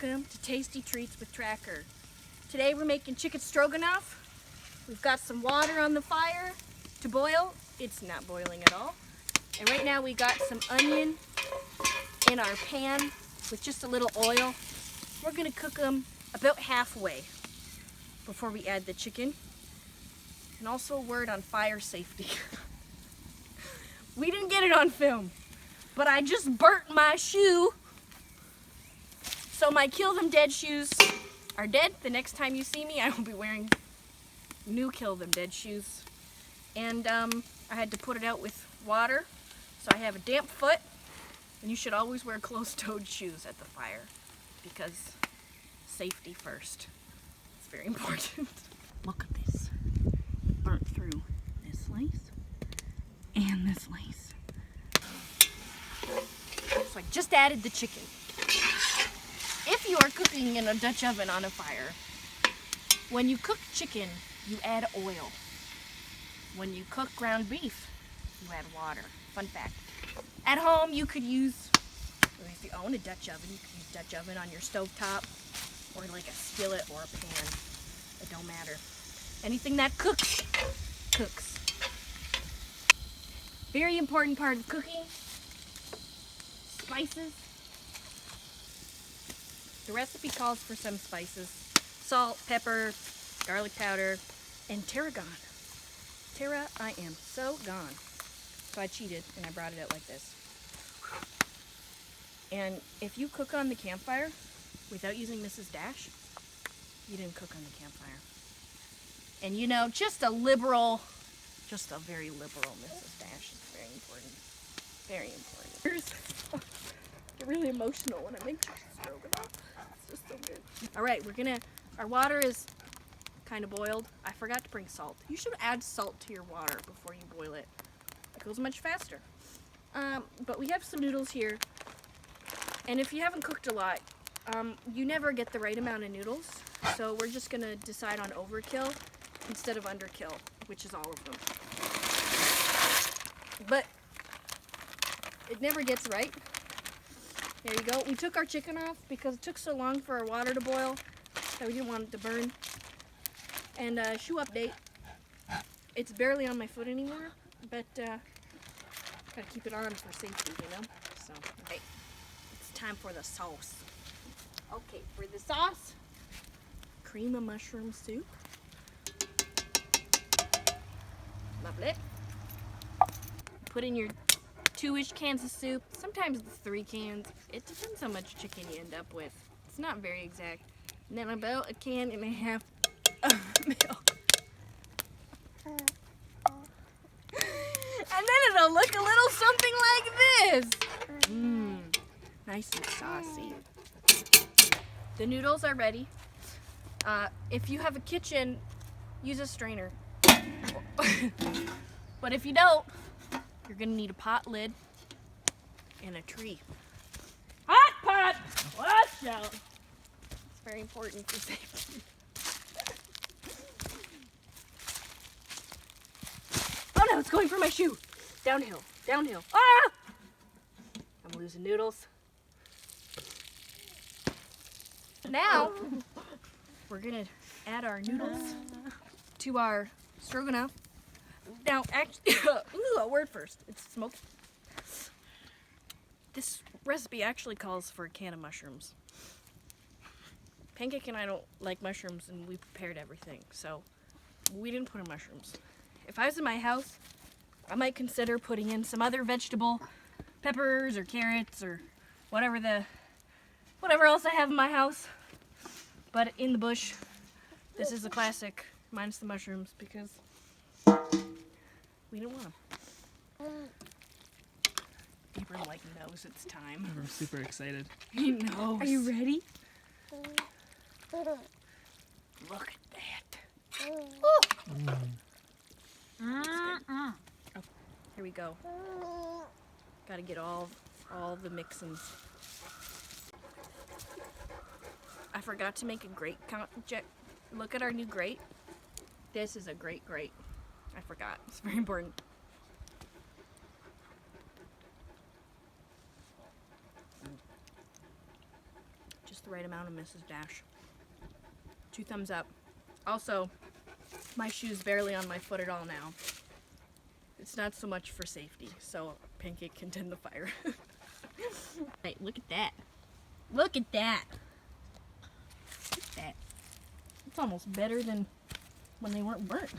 welcome to Tasty Treats with Tracker. Today we're making chicken stroganoff. We've got some water on the fire to boil. It's not boiling at all. And right now we got some onion in our pan with just a little oil. We're gonna cook them about halfway before we add the chicken. And also a word on fire safety. We didn't get it on film, but I just burnt my shoe. So my Kill Them Dead shoes are dead. The next time you see me, I will be wearing new Kill Them Dead shoes. And I had to put it out with water, so I have a damp foot. And you should always wear closed-toed shoes at the fire, because safety first. It's very important. Look at this. It burnt through this lace and this lace. So I just added the chicken. If you are cooking in a Dutch oven on a fire, when you cook chicken, you add oil. When you cook ground beef, you add water. Fun fact. At home, you could use, or if you own a Dutch oven, you could use Dutch oven on your stovetop, or like a skillet or a pan. It don't matter. Anything that cooks, cooks. Very important part of cooking, spices. The recipe calls for some spices. Salt, pepper, garlic powder, and taragon. I am so gone. So I cheated and I brought it out like this. And if you cook on the campfire without using Mrs. Dash, you didn't cook on the campfire. And you know, just a very liberal Mrs. Dash is very important. Very important. I get really emotional when I make chicken stroganoff. It's just so good. All right, our water is kind of boiled. I forgot to bring salt. You should add salt to your water before you boil it. It goes much faster. But we have some noodles here. And if you haven't cooked a lot, you never get the right amount of noodles. So we're just gonna decide on overkill instead of underkill, which is all of them. But it never gets right. There you go. We took our chicken off because it took so long for our water to boil that we didn't want it to burn. And shoe update. It's barely on my foot anymore, but gotta keep it on for safety, you know? So, okay. It's time for the sauce. Okay, for the sauce, cream of mushroom soup. Lovely. Put in your 2-ish cans of soup, sometimes it's 3 cans. It depends how much chicken you end up with. It's not very exact. And then about 1.5 cans of milk. And then it'll look a little something like this. Nice and saucy. The noodles are ready. If you have a kitchen, use a strainer. But if you don't, you're gonna need a pot lid and a tree. Hot pot! Watch out! It's very important for safety. Oh no, it's going for my shoe. Downhill, downhill. Ah! I'm losing noodles. Now, we're gonna add our noodles to our stroganoff. Now, actually, a word first. It's smoky. This recipe actually calls for a can of mushrooms. Pancake and I don't like mushrooms, and we prepared everything, so we didn't put in mushrooms. If I was in my house, I might consider putting in some other vegetable, peppers or carrots or whatever else I have in my house. But in the bush, this is a classic, minus the mushrooms, because we didn't want them. Abram knows it's time. I'm super excited. He knows. Are you ready? Look at that. Oh. Oh, here we go. Gotta get all the mixins. I forgot to make a grate count. Look at our new grate. This is a great grate. I forgot. It's very important. just the right amount of Mrs. Dash. 2 thumbs up. Also, my shoe's barely on my foot at all now. It's not so much for safety, so Pancake can tend the fire. Hey, look at that. Look at that. Look at that. It's almost better than when they weren't burnt.